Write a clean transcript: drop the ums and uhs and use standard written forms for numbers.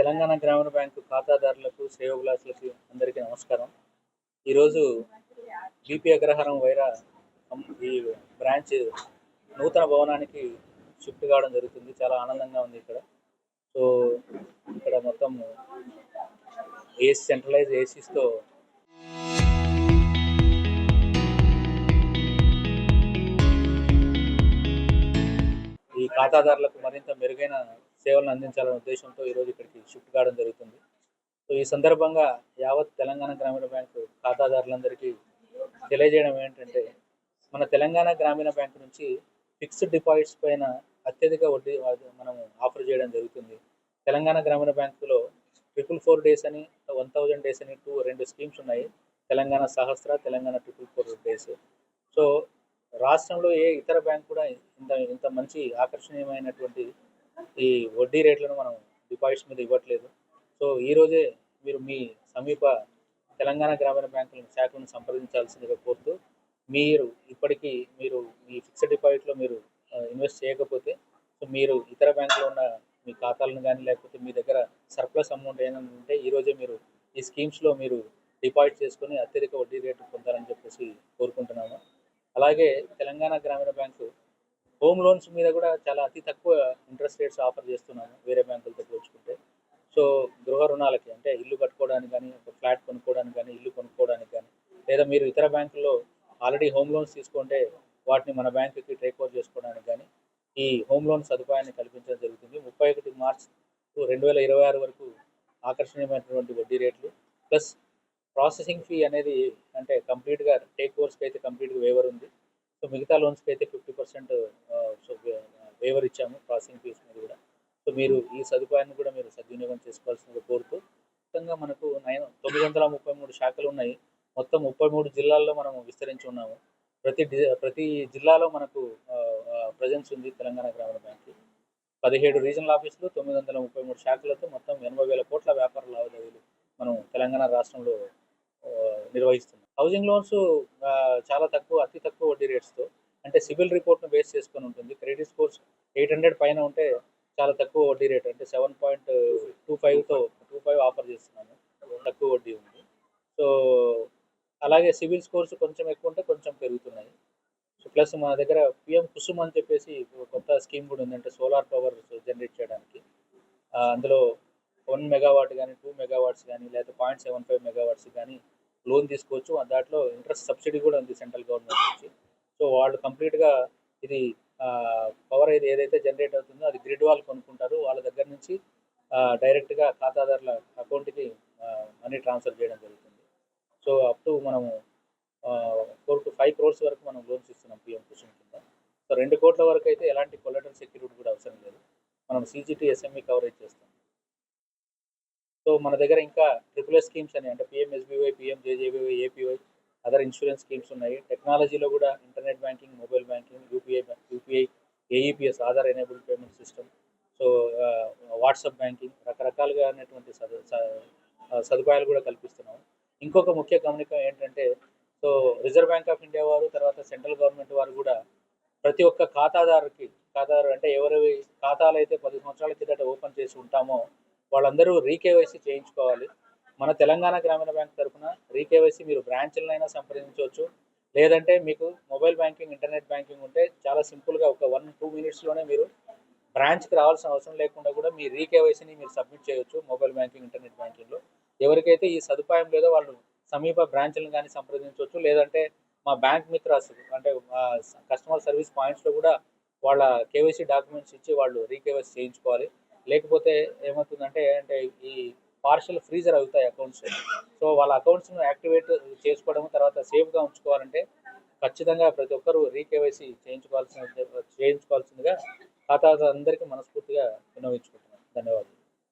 తెలంగాణ గ్రామీణ బ్యాంకు ఖాతాదారులకు, శ్రేయోభిలాషులకు అందరికీ నమస్కారం. ఈరోజు బీపీ అగ్రహారం వైరా ఈ బ్రాంచ్ నూతన భవనానికి షిఫ్ట్ కావడం జరుగుతుంది. చాలా ఆనందంగా ఉంది ఇక్కడ. సో ఇక్కడ మొత్తం సెంట్రలైజ్ ఏసీస్తో ఈ ఖాతాదారులకు మరింత మెరుగైన సేవలను అందించాలనే ఉద్దేశంతో ఈరోజు ఇక్కడికి షిఫ్ట్ కావడం జరుగుతుంది. సో ఈ సందర్భంగా యావత్ తెలంగాణ గ్రామీణ బ్యాంకు ఖాతాదారులందరికీ తెలియజేయడం ఏంటంటే, మన తెలంగాణ గ్రామీణ బ్యాంకు నుంచి ఫిక్స్డ్ డిపాజిట్స్ పైన అత్యధిక వడ్డీ మనం ఆఫర్ చేయడం జరుగుతుంది. తెలంగాణ గ్రామీణ బ్యాంకులో 444 డేస్ అని, 1000 డేస్ అని రెండు స్కీమ్స్ ఉన్నాయి. తెలంగాణ సహస్ర, తెలంగాణ 444 డేస్. సో రాష్ట్రంలో ఏ ఇతర బ్యాంక్ కూడా ఇంత మంచి ఆకర్షణీయమైనటువంటి ఈ వడ్డీ రేట్లను మనం డిపాజిట్స్ మీద ఇవ్వట్లేదు. సో ఈరోజే మీరు మీ సమీప తెలంగాణ గ్రామీణ బ్యాంకుల శాఖలను సంప్రదించాల్సిందిగా కోరుతూ, ఇప్పటికీ మీరు మీ ఫిక్స్డ్ డిపాజిట్లో మీరు ఇన్వెస్ట్ చేయకపోతే, సో మీరు ఇతర బ్యాంకులో ఉన్న మీ ఖాతాలను కానీ, లేకపోతే మీ దగ్గర సర్ప్లస్ అమౌంట్ ఏమైనా ఉంటే ఈరోజే మీరు ఈ స్కీమ్స్లో మీరు డిపాజిట్ చేసుకొని అత్యధిక వడ్డీ రేటు పొందాలని చెప్పేసి కోరుకుంటున్నాము. అలాగే తెలంగాణ గ్రామీణ బ్యాంకు హోమ్ లోన్స్ మీద కూడా చాలా అతి తక్కువ ఇంట్రెస్ట్ రేట్స్ ఆఫర్ చేస్తున్నాము వేరే బ్యాంకులతో పోల్చుకుంటే. సో గృహ రుణాలకి, అంటే ఇల్లు కట్టుకోవడానికి కానీ, ఒక ఫ్లాట్ కొనుక్కోవడానికి కానీ, ఇల్లు కొనుక్కోవడానికి కానీ, లేదా మీరు ఇతర బ్యాంకుల్లో ఆల్రెడీ హోమ్ లోన్స్ తీసుకుంటే వాటిని మన బ్యాంకుకి టేక్ ఓవర్ చేసుకోవడానికి కానీ ఈ హోమ్ లోన్ సదుపాయాన్ని కల్పించడం జరుగుతుంది. 31 మార్చ్ 2026 వరకు ఆకర్షణీయమైనటువంటి వడ్డీ రేట్లు ప్లస్ ప్రాసెసింగ్ ఫీ అనేది, అంటే కంప్లీట్గా టేక్ ఓవర్స్కి అయితే కంప్లీట్గా వేవర్ ఉంది. సో మిగతా లోన్స్కి అయితే 50% వేవర్ ఇచ్చాము ప్రాసెసింగ్ ఫీస్ మీద కూడా. సో మీరు ఈ సదుపాయాన్ని కూడా మీరు సద్వినియోగం చేసుకోవాల్సిందిగా కోరుతూ, మొత్తంగా మనకు 933 శాఖలు ఉన్నాయి. మొత్తం 33 జిల్లాల్లో మనం విస్తరించి ఉన్నాము. ప్రతి జిల్లాలో మనకు ప్రజెన్స్ ఉంది తెలంగాణ గ్రామీణ బ్యాంకు. 17 రీజనల్ ఆఫీసులు, 933 శాఖలతో మొత్తం 80,000 కోట్ల వ్యాపార లావాదేవీలు మనం తెలంగాణ రాష్ట్రంలో నిర్వహిస్తున్నాం. హౌసింగ్ లోన్స్ చాలా అతి తక్కువ వడ్డీ రేట్స్తో, అంటే సిబిల్ రిపోర్ట్ను బేస్ చేసుకొని ఉంటుంది. క్రెడిట్ స్కోర్స్ 800 పైన ఉంటే చాలా తక్కువ వడ్డీ రేట్, అంటే 7.25 ఆఫర్ చేస్తున్నాము. తక్కువ వడ్డీ ఉంది. సో అలాగే సిబిల్ స్కోర్స్ కొంచెం ఎక్కువ ఉంటే కొంచెం పెరుగుతున్నాయి. సో ప్లస్ మన దగ్గర పిఎం కుసుమ్ అని చెప్పేసి కొత్త స్కీమ్ కూడా ఉంది, అంటే సోలార్ పవర్ జనరేట్ చేయడానికి. అందులో 1 మెగావాట్ కానీ, 2 మెగావాట్స్ కానీ, లేదా 0.75 మెగావాట్స్ కానీ లోన్ తీసుకోవచ్చు. దాంట్లో ఇంట్రెస్ట్ సబ్సిడీ కూడా ఉంది సెంట్రల్ గవర్నమెంట్ నుంచి. సో వాళ్ళు కంప్లీట్గా ఇది పవర్ ఏదైతే జనరేట్ అవుతుందో అది గ్రిడ్ వాళ్ళు కొనుక్కుంటారు. వాళ్ళ దగ్గర నుంచి డైరెక్ట్గా ఖాతాదారుల అకౌంట్కి మనీ ట్రాన్స్ఫర్ చేయడం జరుగుతుంది. సో అప్ టు మనము 4 to 5 crores వరకు మనం లోన్స్ ఇస్తున్నాం పిఎం కుసుమ్ కింద. సో 2 కోట్ల వరకు అయితే ఎలాంటి కొలెటరల్ సెక్యూరిటీ కూడా అవసరం లేదు. మనం సిజిటి ఎస్ఎంఈ కవరేజ్ చేస్తాం. సో మన దగ్గర ఇంకా ట్రిపుల్ స్కీమ్స్ అని, అంటే PMSBY, PMJJBY, APY, other insurance schemes ఉన్నాయి. టెక్నాలజీలో కూడా internet banking, mobile banking, UPI, AEPS, Aadhaar enabled payment system, so WhatsApp banking, రకరకాలుగా అనేటువంటి సదుపాయాలు కూడా కల్పిస్తున్నాము. ఇంకొక ముఖ్య గమనిక ఏంటంటే, so reserve bank of India వారు, తర్వాత సెంట్రల్ గవర్నమెంట్ వారు కూడా ప్రతి ఒక్క ఖాతాదారు అంటే ఎవరి ఖాతాలు అయితే 10 సంవత్సరాల కిందట ఓపెన్ చేసి ఉంటామో వాళ్ళందరూ రీకేవైసీ చేయించుకోవాలి. మన తెలంగాణ గ్రామీణ బ్యాంక్ తరఫున రీకేవైసీ మీరు బ్రాంచ్లనైనా సంప్రదించవచ్చు, లేదంటే మీకు మొబైల్ బ్యాంకింగ్, ఇంటర్నెట్ బ్యాంకింగ్ ఉంటే చాలా సింపుల్గా ఒక 1-2 మినిట్స్లోనే మీరు బ్రాంచ్కి రావాల్సిన అవసరం లేకుండా కూడా మీ రీకేవైసీని మీరు సబ్మిట్ చేయవచ్చు మొబైల్ బ్యాంకింగ్, ఇంటర్నెట్ బ్యాంకింగ్లో. ఎవరికైతే ఈ సదుపాయం లేదో వాళ్ళు సమీప బ్రాంచ్లను కానీ సంప్రదించవచ్చు, లేదంటే మా బ్యాంక్ మిత్రాస్, అంటే కస్టమర్ సర్వీస్ పాయింట్స్లో కూడా వాళ్ళ కేవైసీ డాక్యుమెంట్స్ ఇచ్చి వాళ్ళు రీకేవైసీ చేయించుకోవాలి. లేకపోతే ఏమవుతుందంటే, ఈ పార్షల్ ఫ్రీజర్ అవుతాయి అకౌంట్స్. సో వాళ్ళ అకౌంట్స్ను యాక్టివేట్ చేసుకోవడం, తర్వాత సేఫ్గా ఉంచుకోవాలంటే ఖచ్చితంగా ప్రతి ఒక్కరూ రీకేవైసీ చేయించుకోవాల్సిందిగా ఖాతాదారులందరికీ మనస్ఫూర్తిగా విన్నవించుకుంటున్నాను. ధన్యవాదాలు.